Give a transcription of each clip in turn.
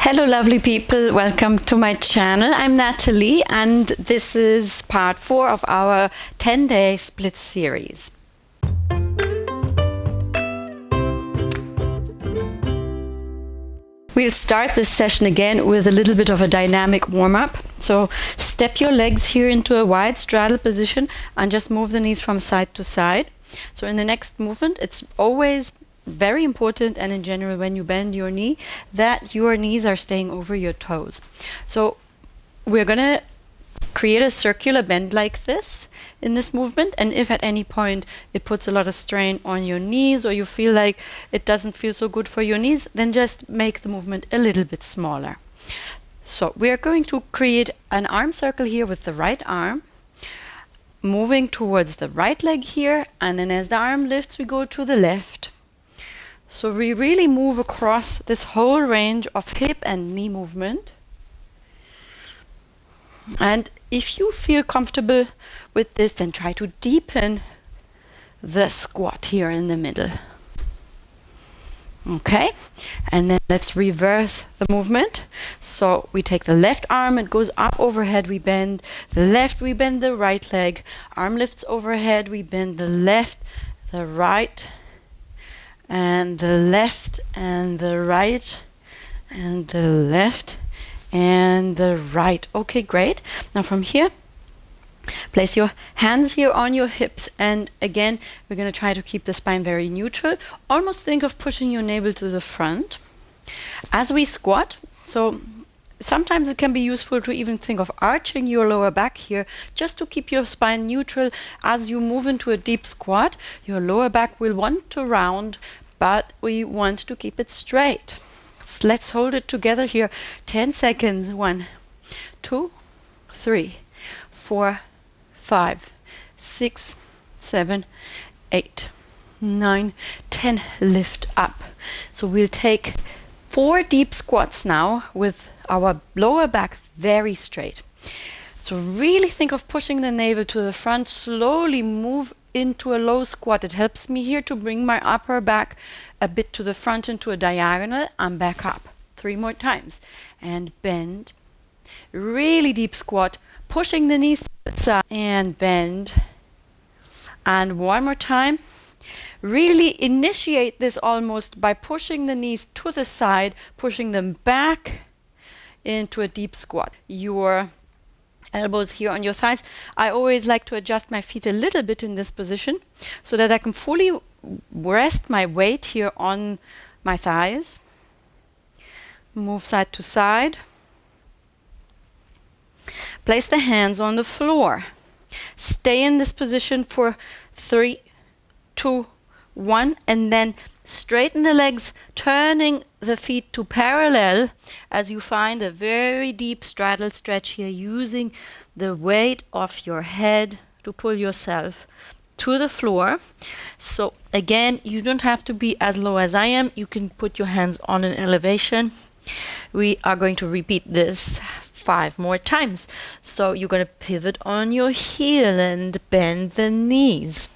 Hello lovely people, welcome to my channel. I'm Natalie and this is part 4 of our 10-day split series. We'll start this session again with a little bit of a dynamic warm-up. So step your legs here into a wide straddle position and just move the knees from side to side. So in the next movement, it's always very important, and in general when you bend your knee, that your knees are staying over your toes. So we're gonna create a circular bend like this in this movement, and if at any point it puts a lot of strain on your knees or you feel like it doesn't feel so good for your knees, then just make the movement a little bit smaller. So we are going to create an arm circle here with the right arm, moving towards the right leg here, and then as the arm lifts we go to the left. So we really move across this whole range of hip and knee movement. And if you feel comfortable with this, then try to deepen the squat here in the middle. Okay, and then let's reverse the movement. So we take the left arm, it goes up overhead, we bend the left, we bend the right leg. Arm lifts overhead, we bend the left, the right, and the left, and the right, and the left, and the right. Okay, great. Now from here, place your hands here on your hips, and again we're going to try to keep the spine very neutral. Almost think of pushing your navel to the front as we squat. So sometimes it can be useful to even think of arching your lower back here, just to keep your spine neutral. As you move into a deep squat, your lower back will want to round, but we want to keep it straight. So let's hold it together here. 10 seconds. 1, 2, 3, 4, 5, 6, 7, 8, 9, 10. Lift up. So we'll take 4 deep squats now with our lower back very straight. So really think of pushing the navel to the front. Slowly move into a low squat. It helps me here to bring my upper back a bit to the front into a diagonal and back up. 3 more times. And bend. Really deep squat. Pushing the knees to the side and bend. And 1 more time. Really initiate this almost by pushing the knees to the side, pushing them back into a deep squat. Your elbows here on your thighs. I always like to adjust my feet a little bit in this position so that I can fully rest my weight here on my thighs. Move side to side. Place the hands on the floor. Stay in this position for 3, 2, 1, and then straighten the legs, turning the feet to parallel as you find a very deep straddle stretch here, using the weight of your head to pull yourself to the floor. So again, you don't have to be as low as I am. You can put your hands on an elevation. We are going to repeat this 5 more times. So you're going to pivot on your heel and bend the knees.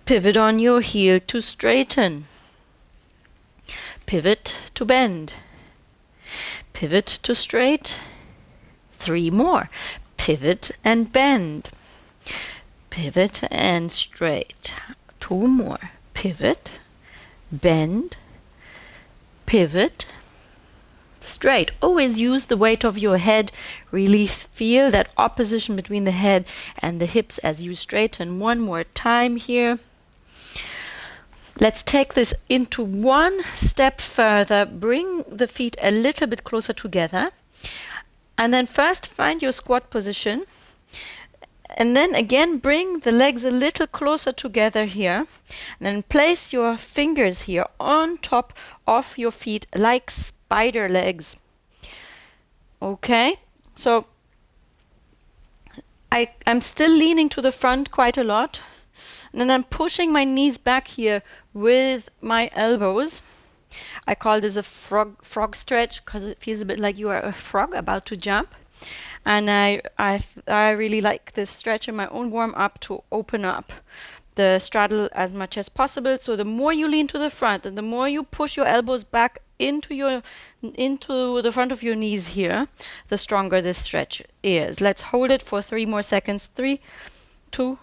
Pivot on your heel to straighten. Pivot to bend. Pivot to straight. 3 more. Pivot and bend. Pivot and straight. 2 more. Pivot, bend, pivot, straight. Always use the weight of your head. Really feel that opposition between the head and the hips as you straighten. 1 more time here. Let's take this into 1 step further. Bring the feet a little bit closer together. And then first find your squat position. And then again bring the legs a little closer together here. And then place your fingers here on top of your feet like spider legs. Okay, so I'm still leaning to the front quite a lot. And then I'm pushing my knees back here with my elbows. I call this a frog stretch because it feels a bit like you are a frog about to jump. And I really like this stretch in my own warm-up to open up the straddle as much as possible. So the more you lean to the front and the more you push your elbows back into the front of your knees here, the stronger this stretch is. Let's hold it for 3 more seconds. 3, 2,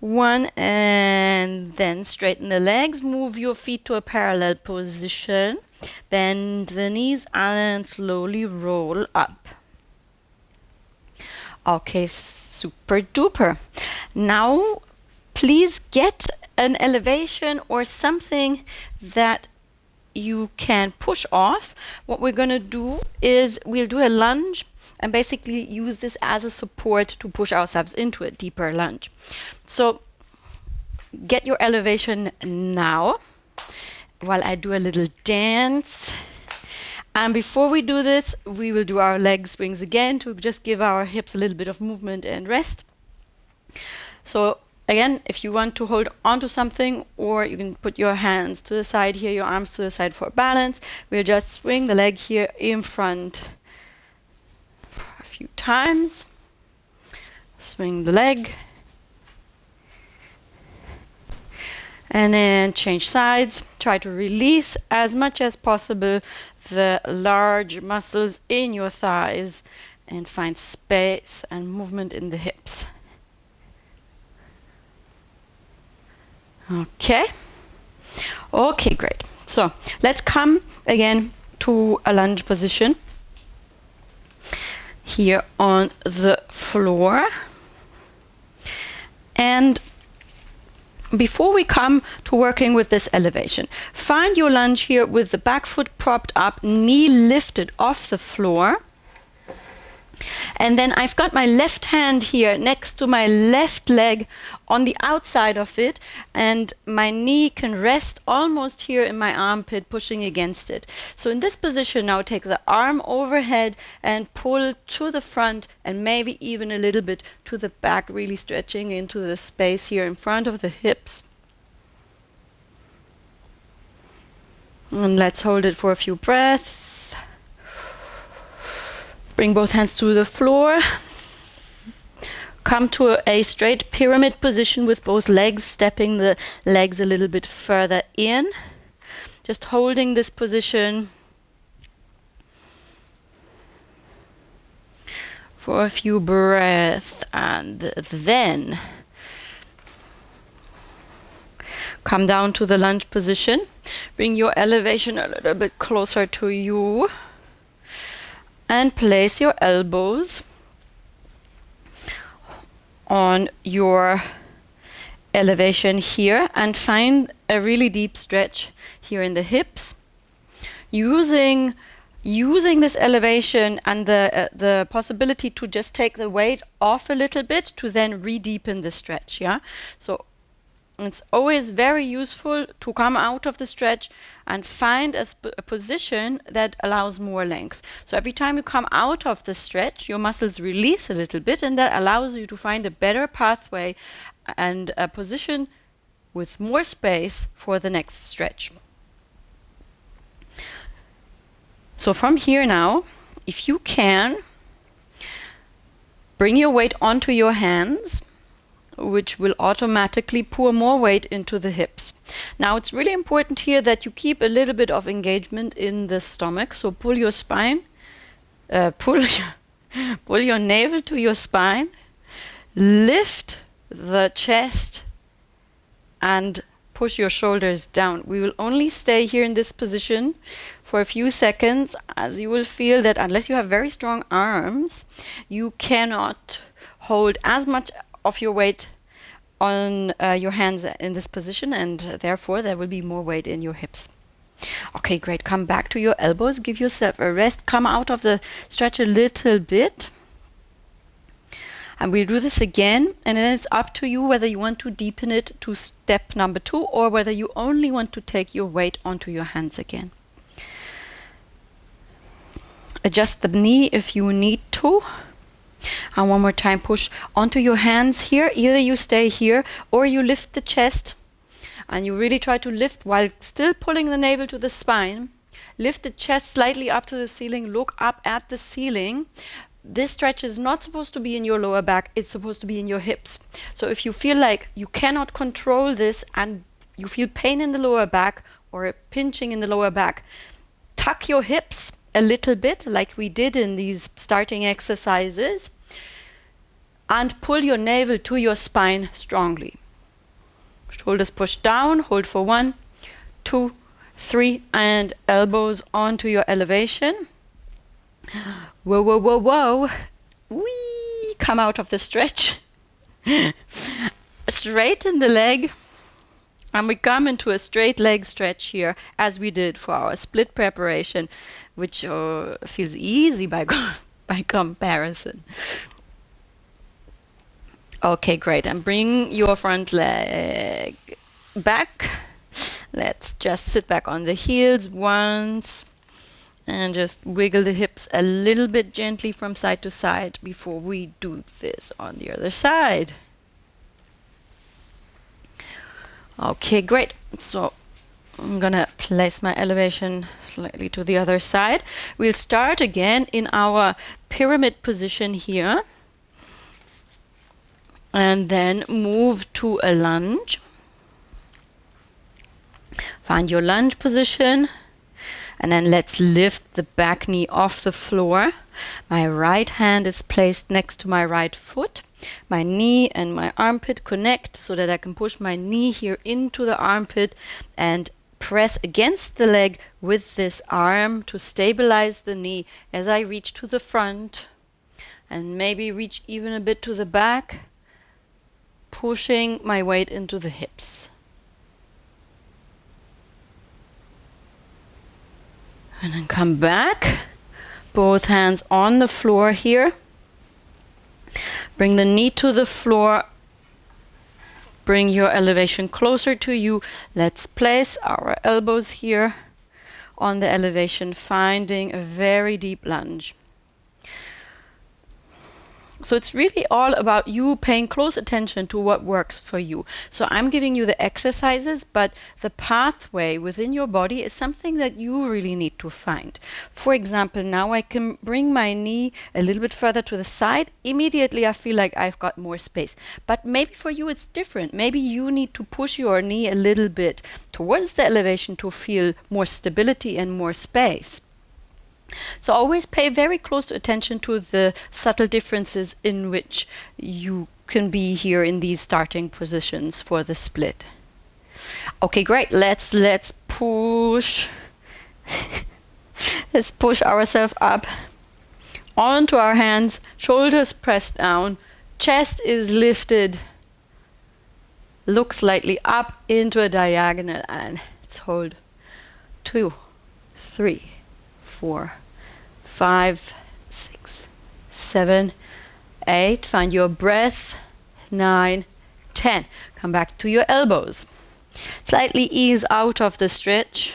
1, and then straighten the legs. Move your feet to a parallel position. Bend the knees and slowly roll up. Okay, super duper. Now, please get an elevation or something that you can push off. What we're going to do is we'll do a lunge and basically use this as a support to push ourselves into a deeper lunge. So get your elevation now while I do a little dance. And before we do this, we will do our leg swings again to just give our hips a little bit of movement and rest. So again, if you want to hold on to something, or you can put your hands to the side here, your arms to the side for balance. We'll just swing the leg here in front a few times. Swing the leg. And then change sides. Try to release as much as possible the large muscles in your thighs and find space and movement in the hips. Okay. Okay, great. So let's come again to a lunge position here on the floor. And before we come to working with this elevation, find your lunge here with the back foot propped up, knee lifted off the floor. And then I've got my left hand here next to my left leg on the outside of it, and my knee can rest almost here in my armpit, pushing against it. So in this position now, take the arm overhead and pull to the front and maybe even a little bit to the back, really stretching into the space here in front of the hips. And let's hold it for a few breaths. Bring both hands to the floor. Come to a straight pyramid position with both legs, stepping the legs a little bit further in. Just holding this position for a few breaths, and then come down to the lunge position. Bring your elevation a little bit closer to you. And place your elbows on your elevation here and find a really deep stretch here in the hips. Using this elevation and the possibility to just take the weight off a little bit to then re-deepen the stretch. Yeah, so it's always very useful to come out of the stretch and find a position that allows more length. So every time you come out of the stretch, your muscles release a little bit, and that allows you to find a better pathway and a position with more space for the next stretch. So from here now, if you can, bring your weight onto your hands, which will automatically pour more weight into the hips. Now it's really important here that you keep a little bit of engagement in the stomach. So pull your spine, pull your navel to your spine, lift the chest and push your shoulders down. We will only stay here in this position for a few seconds, as you will feel that unless you have very strong arms, you cannot hold as much of your weight on your hands in this position, and therefore there will be more weight in your hips. Okay, great. Come back to your elbows. Give yourself a rest. Come out of the stretch a little bit. And we'll do this again, and then it's up to you whether you want to deepen it to step number 2 or whether you only want to take your weight onto your hands again. Adjust the knee if you need to. And one more time, push onto your hands here. Either you stay here or you lift the chest. And you really try to lift while still pulling the navel to the spine. Lift the chest slightly up to the ceiling. Look up at the ceiling. This stretch is not supposed to be in your lower back. It's supposed to be in your hips. So if you feel like you cannot control this and you feel pain in the lower back or a pinching in the lower back, tuck your hips a little bit like we did in these starting exercises, and pull your navel to your spine strongly. Shoulders push down, hold for 1, 2, 3, and elbows onto your elevation. Whoa, whoa, whoa, whoa. Whee! Come out of the stretch. Straighten the leg. And we come into a straight leg stretch here, as we did for our split preparation, which feels easy by comparison. Okay, great. And bring your front leg back. Let's just sit back on the heels once and just wiggle the hips a little bit gently from side to side before we do this on the other side. Okay, great. So I'm gonna place my elevation slightly to the other side. We'll start again in our pyramid position here, and then move to a lunge. Find your lunge position, and then let's lift the back knee off the floor. My right hand is placed next to my right foot. My knee and my armpit connect so that I can push my knee here into the armpit and press against the leg with this arm to stabilize the knee as I reach to the front, and maybe reach even a bit to the back, pushing my weight into the hips. And then come back, both hands on the floor here. Bring the knee to the floor. Bring your elevation closer to you. Let's place our elbows here on the elevation, finding a very deep lunge. So it's really all about you paying close attention to what works for you. So I'm giving you the exercises, but the pathway within your body is something that you really need to find. For example, now I can bring my knee a little bit further to the side. Immediately I feel like I've got more space. But maybe for you it's different. Maybe you need to push your knee a little bit towards the elevation to feel more stability and more space. So always pay very close attention to the subtle differences in which you can be here in these starting positions for the split. Okay, great. Let's push. Let's push ourselves up onto our hands, shoulders pressed down, chest is lifted. Look slightly up into a diagonal, and let's hold 2, 3, 4, 5, 6, 7, 8. Find your breath. 9, 10. Come back to your elbows. Slightly ease out of the stretch.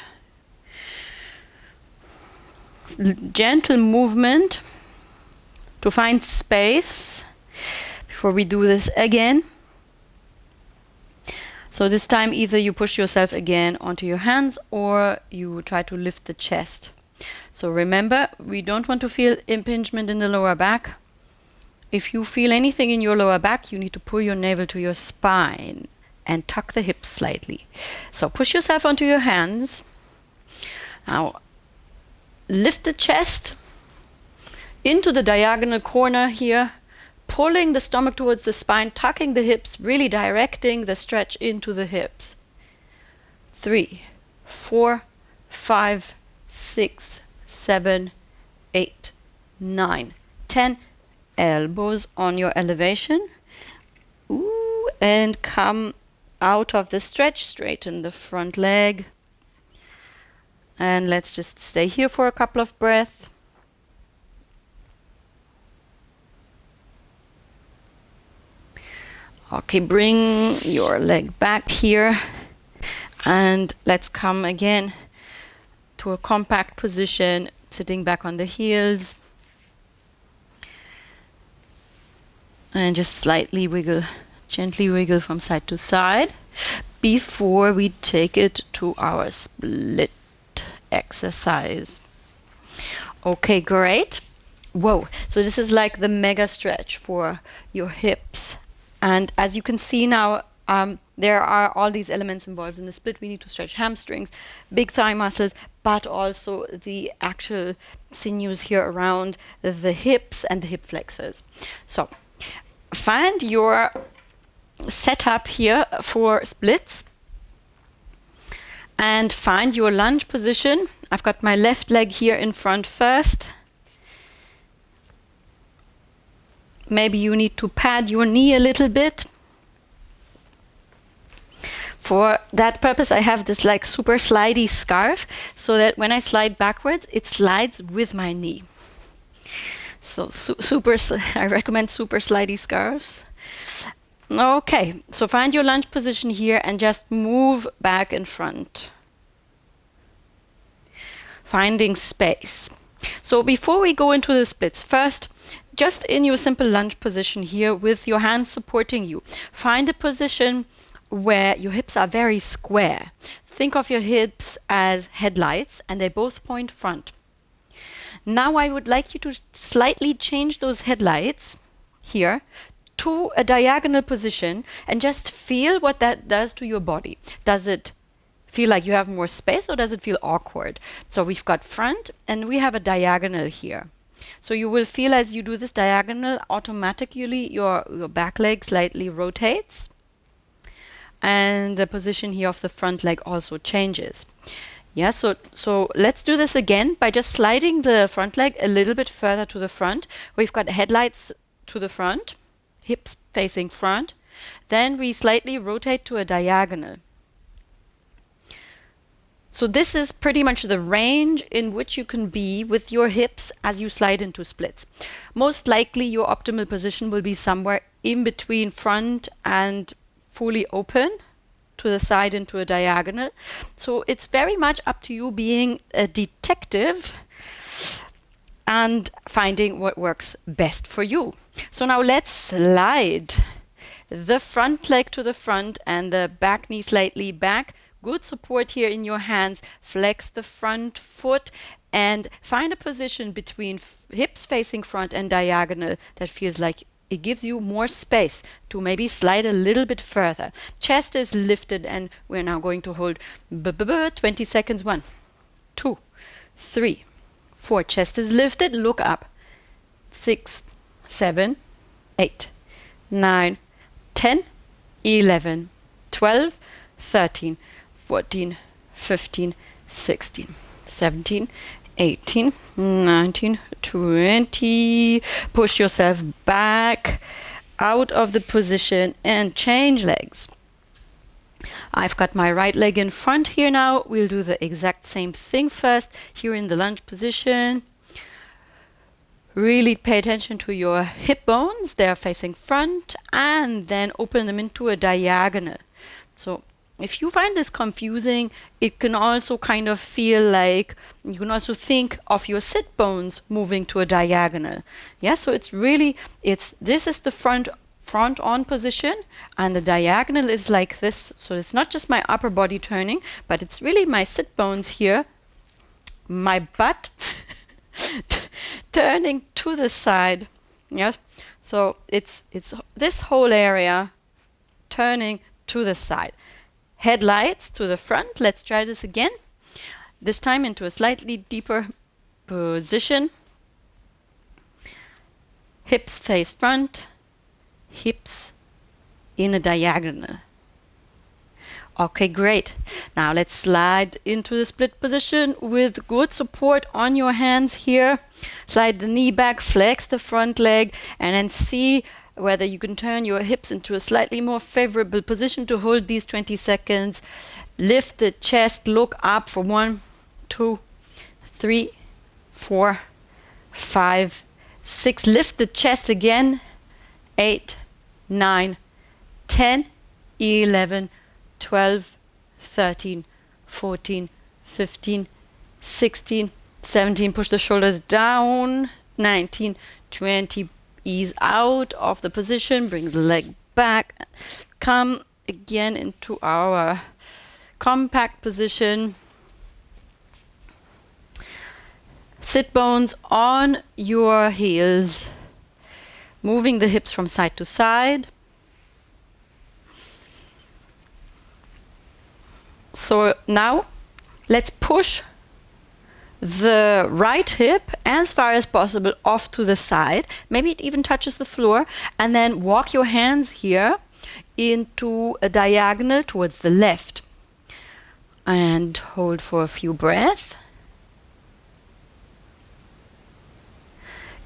Gentle movement to find space before we do this again. So this time either you push yourself again onto your hands or you try to lift the chest. So remember, we don't want to feel impingement in the lower back. If you feel anything in your lower back, you need to pull your navel to your spine and tuck the hips slightly. So push yourself onto your hands. Now lift the chest into the diagonal corner here, pulling the stomach towards the spine, tucking the hips, really directing the stretch into the hips. 3, 4, 5, 6, 7, 8, 9, 10. Elbows on your elevation. Ooh, and come out of the stretch, straighten the front leg. And let's just stay here for a couple of breaths. Okay, bring your leg back here. And let's come again to a compact position, sitting back on the heels. And just slightly wiggle, gently wiggle from side to side before we take it to our split exercise. Okay, great. Whoa, so this is like the mega stretch for your hips. And as you can see now, there are all these elements involved in the split. We need to stretch hamstrings, big thigh muscles, but also the actual sinews here around the hips and the hip flexors. So find your setup here for splits and find your lunge position. I've got my left leg here in front first. Maybe you need to pad your knee a little bit. For that purpose, I have this like super slidey scarf, so that when I slide backwards, it slides with my knee. So I recommend super slidey scarves. Okay, so find your lunge position here and just move back in front. Finding space. So before we go into the splits, first, just in your simple lunge position here with your hands supporting you, find a position where your hips are very square. Think of your hips as headlights and they both point front. Now I would like you to slightly change those headlights here to a diagonal position and just feel what that does to your body. Does it feel like you have more space or does it feel awkward? So we've got front and we have a diagonal here. So you will feel as you do this diagonal, automatically your back leg slightly rotates and the position here of the front leg also changes. Yeah, so let's do this again by just sliding the front leg a little bit further to the front. We've got headlights to the front, hips facing front. Then we slightly rotate to a diagonal. So this is pretty much the range in which you can be with your hips as you slide into splits. Most likely your optimal position will be somewhere in between front and fully open to the side into a diagonal. So it's very much up to you being a detective and finding what works best for you. So now let's slide the front leg to the front and the back knee slightly back. Good support here in your hands. Flex the front foot and find a position between hips facing front and diagonal that feels like it gives you more space to maybe slide a little bit further. Chest is lifted and we're now going to hold 20 seconds. 1, 2, 3, 4. Chest is lifted. Look up. 6, 7, 8, 9, 10, 11, 12, 13, 14, 15, 16, 17, 18, 19, 20. Push yourself back out of the position and change legs. I've got my right leg in front here now. We'll do the exact same thing first here in the lunge position. Really pay attention to your hip bones. They're facing front and then open them into a diagonal. So if you find this confusing, it can also kind of feel like you can also think of your sit bones moving to a diagonal. Yeah, so it's really, this is the front on position and the diagonal is like this. So it's not just my upper body turning, but it's really my sit bones here, my butt turning to the side. Yes, so it's this whole area turning to the side. Headlights to the front. Let's try this again. This time into a slightly deeper position. Hips face front. Hips in a diagonal. Okay, great. Now let's slide into the split position with good support on your hands here. Slide the knee back, flex the front leg, and then see whether you can turn your hips into a slightly more favorable position to hold these 20 seconds. Lift the chest, look up for 1, 2, 3, 4, 5, 6. Lift the chest again. 8, 9, 10, 11, 12, 13, 14, 15, 16, 17. Push the shoulders down. 19, 20. Ease out of the position, bring the leg back, come again into our compact position. Sit bones on your heels, moving the hips from side to side. So now let's push the right hip as far as possible off to the side. Maybe it even touches the floor. And then walk your hands here into a diagonal towards the left. And hold for a few breaths.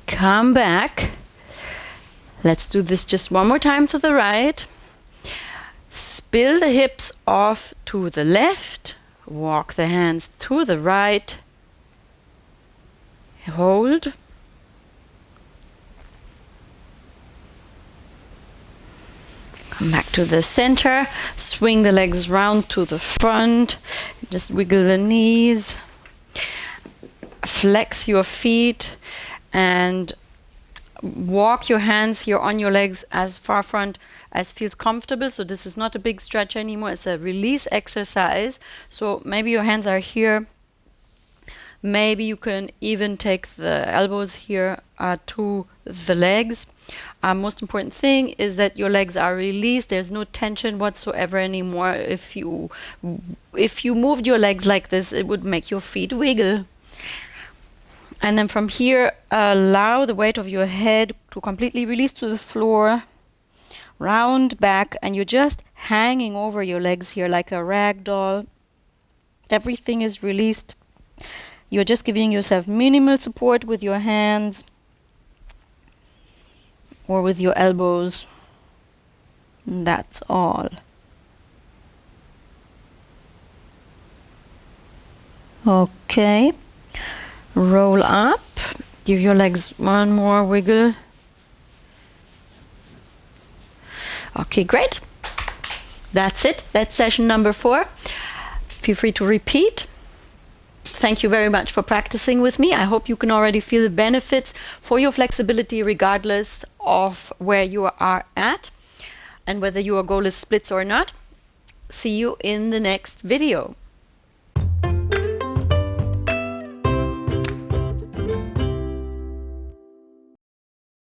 Come back. Let's do this just one more time to the right. Spill the hips off to the left. Walk the hands to the right. Hold. Come back to the center. Swing the legs round to the front. Just wiggle the knees. Flex your feet and walk your hands here on your legs as far front as feels comfortable. So this is not a big stretch anymore. It's a release exercise. So maybe your hands are here. Maybe you can even take the elbows here to the legs. Most important thing is that your legs are released. There's no tension whatsoever anymore. If you moved your legs like this, it would make your feet wiggle. And then from here, allow the weight of your head to completely release to the floor. Round back, and you're just hanging over your legs here like a rag doll. Everything is released. You're just giving yourself minimal support with your hands or with your elbows. That's all. Okay. Roll up. Give your legs one more wiggle. Okay, great. That's it. That's session number 4. Feel free to repeat. Thank you very much for practicing with me. I hope you can already feel the benefits for your flexibility regardless of where you are at and whether your goal is splits or not. See you in the next video.